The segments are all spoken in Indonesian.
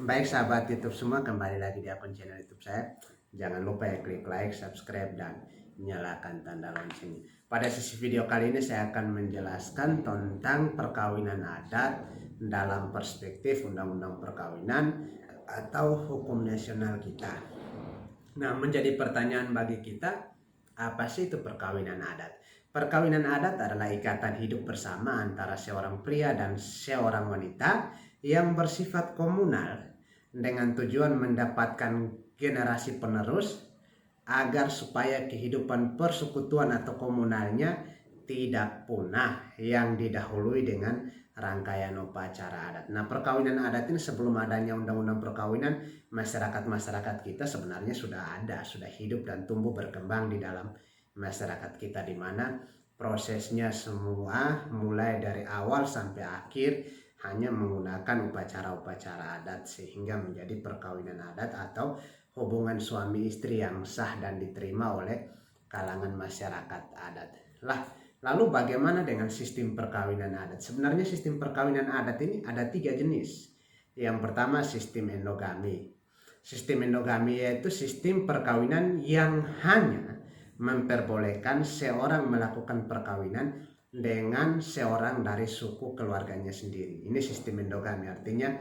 Baik sahabat YouTube semua, kembali lagi di akun channel YouTube saya. Jangan lupa ya klik like, subscribe, dan nyalakan tanda loncengnya. Pada sesi video kali ini saya akan menjelaskan tentang perkawinan adat dalam perspektif Undang-Undang Perkawinan atau hukum nasional kita. Nah, menjadi pertanyaan bagi kita, apa sih itu perkawinan adat? Perkawinan adat adalah ikatan hidup bersama antara seorang pria dan seorang wanita yang bersifat komunal dengan tujuan mendapatkan generasi penerus agar supaya kehidupan persekutuan atau komunalnya tidak punah yang didahului dengan rangkaian upacara adat. Nah, perkawinan adat ini sebelum adanya undang-undang perkawinan, masyarakat kita sebenarnya sudah hidup dan tumbuh berkembang di dalam masyarakat kita, di mana prosesnya semua mulai dari awal sampai akhir hanya menggunakan upacara-upacara adat sehingga menjadi perkawinan adat atau hubungan suami istri yang sah dan diterima oleh kalangan masyarakat adat. Lalu bagaimana dengan sistem perkawinan adat? Sebenarnya sistem perkawinan adat ini ada 3 jenis. Yang pertama sistem endogami. Sistem endogami yaitu sistem perkawinan yang hanya memperbolehkan seorang melakukan perkawinan dengan seorang dari suku keluarganya sendiri. Ini sistem endogami, artinya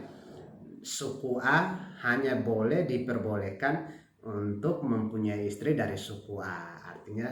suku A hanya boleh diperbolehkan untuk mempunyai istri dari suku A, artinya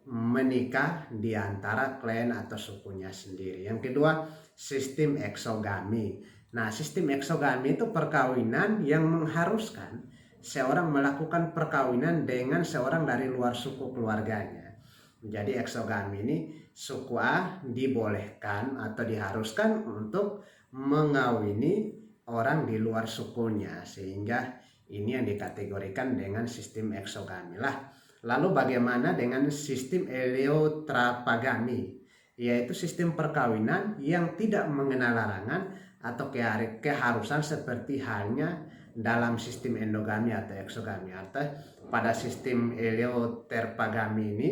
menikah di antara klan atau sukunya sendiri. Yang kedua, sistem eksogami. Nah, sistem eksogami itu perkawinan yang mengharuskan seorang melakukan perkawinan dengan seorang dari luar suku keluarganya. Jadi eksogami ini suku A dibolehkan atau diharuskan untuk mengawini orang di luar sukunya, sehingga ini yang dikategorikan dengan sistem eksogami lah. Lalu bagaimana dengan sistem eleotrapagami, yaitu sistem perkawinan yang tidak mengenal larangan atau keharusan seperti halnya dalam sistem endogami atau eksogami. Atau pada sistem eleotrapagami ini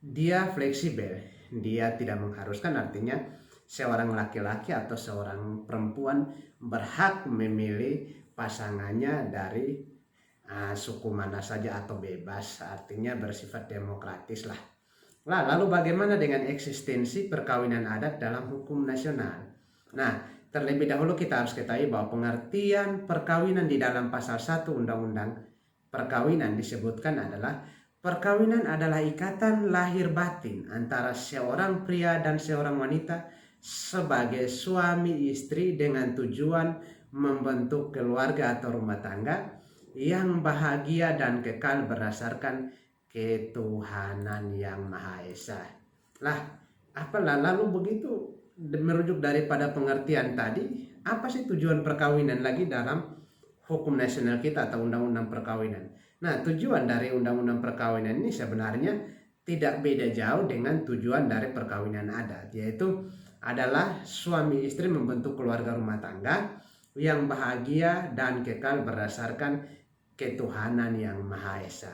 dia fleksibel, dia tidak mengharuskan, artinya seorang laki-laki atau seorang perempuan berhak memilih pasangannya dari suku mana saja atau bebas, artinya bersifat demokratis lah. Lalu bagaimana dengan eksistensi perkawinan adat dalam hukum nasional? Nah, terlebih dahulu kita harus ketahui bahwa pengertian perkawinan di dalam pasal 1 Undang-Undang Perkawinan disebutkan adalah perkawinan adalah ikatan lahir batin antara seorang pria dan seorang wanita sebagai suami istri dengan tujuan membentuk keluarga atau rumah tangga yang bahagia dan kekal berdasarkan ketuhanan yang Maha Esa. Lalu begitu merujuk daripada pengertian tadi, apa sih tujuan perkawinan lagi dalam hukum nasional kita atau undang-undang perkawinan? Nah, tujuan dari undang-undang perkawinan ini sebenarnya tidak beda jauh dengan tujuan dari perkawinan adat, yaitu adalah suami istri membentuk keluarga rumah tangga yang bahagia dan kekal berdasarkan ketuhanan yang Maha Esa.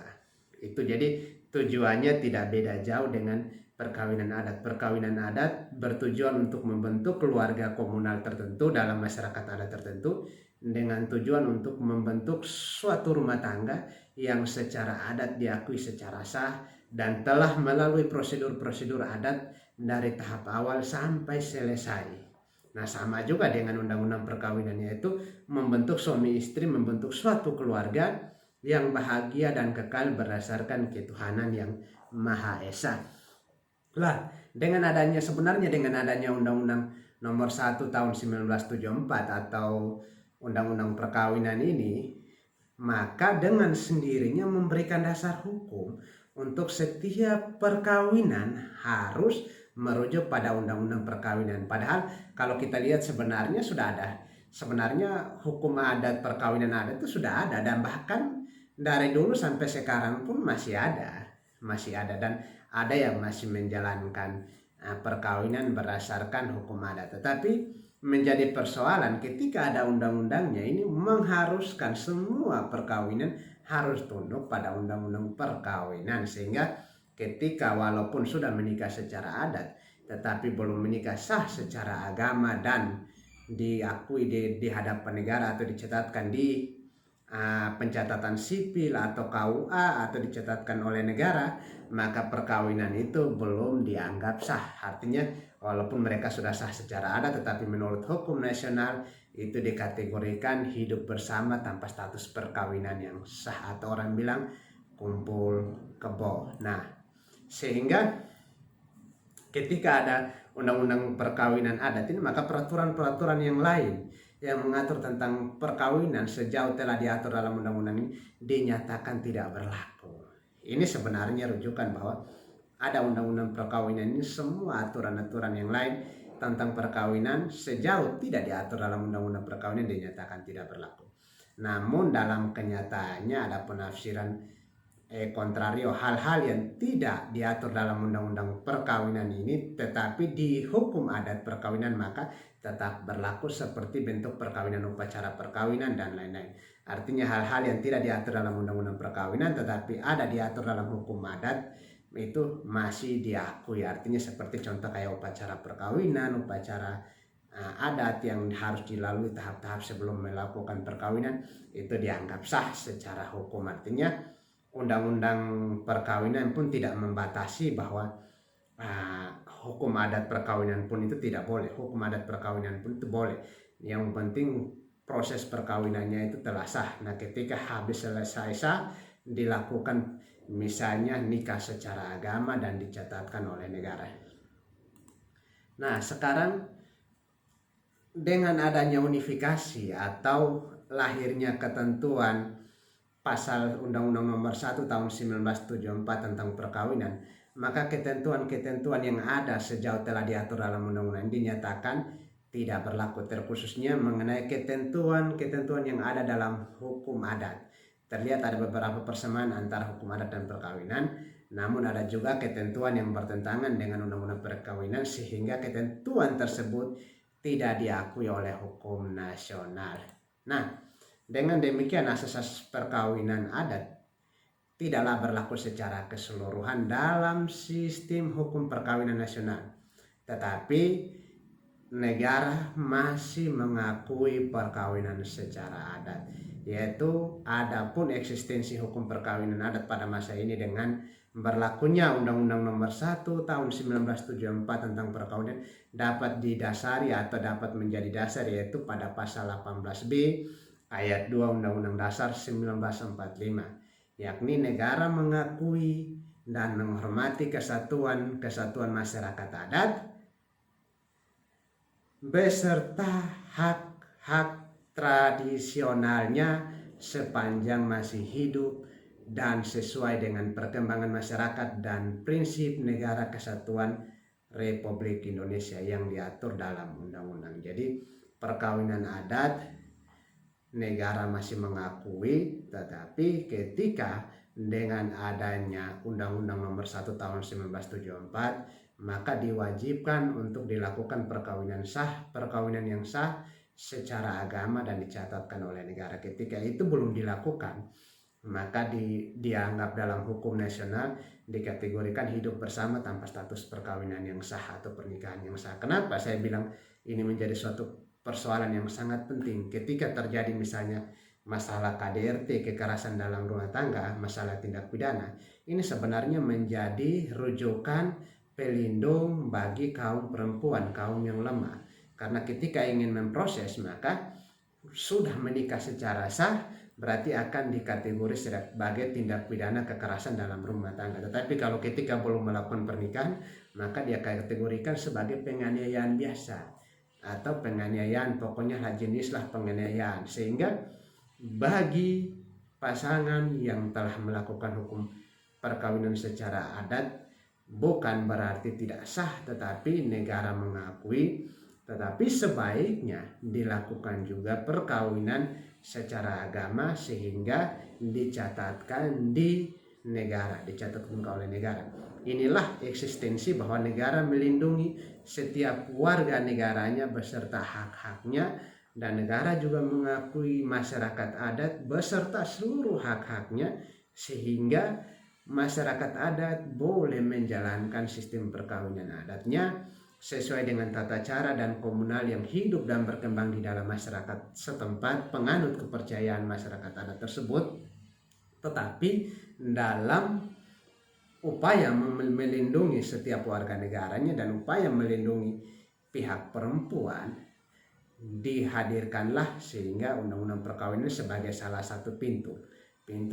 Itu jadi tujuannya tidak beda jauh dengan perkawinan adat. Perkawinan adat bertujuan untuk membentuk keluarga komunal tertentu dalam masyarakat adat tertentu dengan tujuan untuk membentuk suatu rumah tangga yang secara adat diakui secara sah dan telah melalui prosedur-prosedur adat dari tahap awal sampai selesai. Nah, sama juga dengan undang-undang perkawinan, yaitu membentuk suami istri, membentuk suatu keluarga yang bahagia dan kekal berdasarkan ketuhanan yang Maha Esa. Dengan adanya Undang-Undang Nomor 1 Tahun 1974 atau Undang-Undang Perkawinan ini, maka dengan sendirinya memberikan dasar hukum untuk setiap perkawinan harus merujuk pada Undang-Undang Perkawinan. Padahal kalau kita lihat sebenarnya hukum adat perkawinan adat itu sudah ada, dan bahkan dari dulu sampai sekarang pun masih ada dan ada yang masih menjalankan perkawinan berdasarkan hukum adat. Tetapi menjadi persoalan ketika ada undang-undangnya, ini mengharuskan semua perkawinan harus tunduk pada undang-undang perkawinan, sehingga ketika walaupun sudah menikah secara adat tetapi belum menikah sah secara agama dan diakui di hadapan negara atau dicatatkan di pencatatan sipil atau KUA atau dicatatkan oleh negara, maka perkawinan itu belum dianggap sah. Artinya walaupun mereka sudah sah secara adat, tetapi menurut hukum nasional itu dikategorikan hidup bersama tanpa status perkawinan yang sah, atau orang bilang kumpul kebo. Nah, sehingga ketika ada undang-undang perkawinan adat ini, maka peraturan-peraturan yang lain yang mengatur tentang perkawinan sejauh telah diatur dalam undang-undang ini dinyatakan tidak berlaku. Ini sebenarnya rujukan bahwa ada undang-undang perkawinan ini, semua aturan-aturan yang lain tentang perkawinan sejauh tidak diatur dalam undang-undang perkawinan dinyatakan tidak berlaku. Namun dalam kenyataannya ada penafsiran kontrario, hal-hal yang tidak diatur dalam undang-undang perkawinan ini tetapi di hukum adat perkawinan maka tetap berlaku, seperti bentuk perkawinan, upacara perkawinan, dan lain-lain. Artinya hal-hal yang tidak diatur dalam undang-undang perkawinan tetapi ada diatur dalam hukum adat itu masih diakui. Artinya seperti contoh kayak upacara perkawinan, upacara adat yang harus dilalui tahap-tahap sebelum melakukan perkawinan, itu dianggap sah secara hukum. Artinya undang-undang perkawinan pun tidak membatasi bahwa hukum adat perkawinan pun itu tidak boleh. Hukum adat perkawinan pun itu boleh. Yang penting proses perkawinannya itu telah sah. Nah, ketika habis selesai sah, dilakukan misalnya nikah secara agama dan dicatatkan oleh negara. Nah, sekarang dengan adanya unifikasi atau lahirnya ketentuan pasal Undang-Undang Nomor 1 Tahun 1974 tentang perkawinan, maka ketentuan-ketentuan yang ada sejauh telah diatur dalam undang-undang dinyatakan tidak berlaku, terkhususnya mengenai ketentuan-ketentuan yang ada dalam hukum adat. Terlihat ada beberapa persamaan antara hukum adat dan perkawinan, namun ada juga ketentuan yang bertentangan dengan undang-undang perkawinan sehingga ketentuan tersebut tidak diakui oleh hukum nasional. Nah, dengan demikian asas-asas perkawinan adat tidaklah berlaku secara keseluruhan dalam sistem hukum perkawinan nasional, tetapi negara masih mengakui perkawinan secara adat, yaitu adapun eksistensi hukum perkawinan adat pada masa ini dengan berlakunya Undang-Undang Nomor 1 Tahun 1974 tentang perkawinan dapat didasari atau dapat menjadi dasar, yaitu pada pasal 18B Ayat 2 Undang-Undang Dasar 1945, yakni negara mengakui dan menghormati kesatuan masyarakat adat beserta hak-hak tradisionalnya sepanjang masih hidup dan sesuai dengan perkembangan masyarakat dan prinsip negara kesatuan Republik Indonesia yang diatur dalam undang-undang. Jadi perkawinan adat negara masih mengakui, tetapi ketika dengan adanya Undang-Undang Nomor 1 Tahun 1974 maka diwajibkan untuk dilakukan perkawinan yang sah secara agama dan dicatatkan oleh negara. Ketika itu belum dilakukan, maka dianggap dalam hukum nasional dikategorikan hidup bersama tanpa status perkawinan yang sah atau pernikahan yang sah. Kenapa saya bilang ini menjadi suatu persoalan yang sangat penting? Ketika terjadi misalnya masalah KDRT, kekerasan dalam rumah tangga, masalah tindak pidana, ini sebenarnya menjadi rujukan pelindung bagi kaum perempuan, kaum yang lemah. Karena ketika ingin memproses, maka sudah menikah secara sah berarti akan dikategori sebagai tindak pidana kekerasan dalam rumah tangga. Tetapi kalau ketika belum melakukan pernikahan, maka dia kategorikan sebagai penganiayaan biasa atau penganiayaan, pokoknya jenislah penganiayaan. Sehingga bagi pasangan yang telah melakukan hukum perkawinan secara adat bukan berarti tidak sah, tetapi negara mengakui, tetapi sebaiknya dilakukan juga perkawinan secara agama sehingga dicatatkan di negara, dicatatkan oleh negara. Inilah eksistensi bahwa negara melindungi setiap warga negaranya beserta hak-haknya, dan negara juga mengakui masyarakat adat beserta seluruh hak-haknya, sehingga masyarakat adat boleh menjalankan sistem perkawinan adatnya sesuai dengan tata cara dan komunal yang hidup dan berkembang di dalam masyarakat setempat, penganut kepercayaan masyarakat adat tersebut, tetapi dalam upaya melindungi setiap warga negaranya dan upaya melindungi pihak perempuan, dihadirkanlah sehingga undang-undang perkawinan sebagai salah satu pintu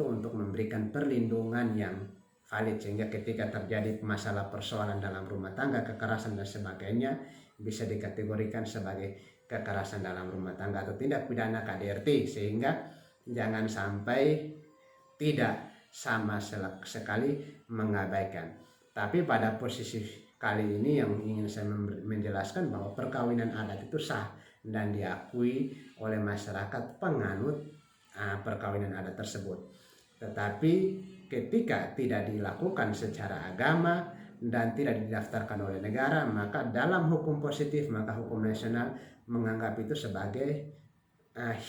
untuk memberikan perlindungan yang valid, sehingga ketika terjadi masalah persoalan dalam rumah tangga, kekerasan dan sebagainya, bisa dikategorikan sebagai kekerasan dalam rumah tangga atau tindak pidana KDRT, sehingga jangan sampai tidak sama sekali mengabaikan. Tapi pada posisi kali ini yang ingin saya menjelaskan bahwa perkawinan adat itu sah dan diakui oleh masyarakat penganut perkawinan adat tersebut. Tetapi ketika tidak dilakukan secara agama dan tidak didaftarkan oleh negara, maka dalam hukum positif, maka hukum nasional menganggap itu sebagai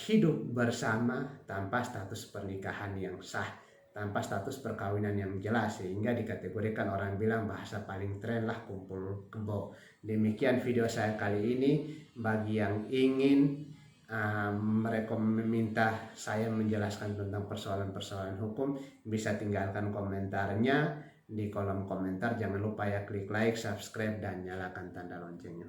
hidup bersama tanpa status pernikahan yang sah, tanpa status perkawinan yang jelas, sehingga dikategorikan, orang bilang bahasa paling tren lah, kumpul kebo. Demikian video saya kali ini. Bagi yang ingin mereka meminta saya menjelaskan tentang persoalan-persoalan hukum, bisa tinggalkan komentarnya di kolom komentar. Jangan lupa ya klik like, subscribe, dan nyalakan tanda loncengnya.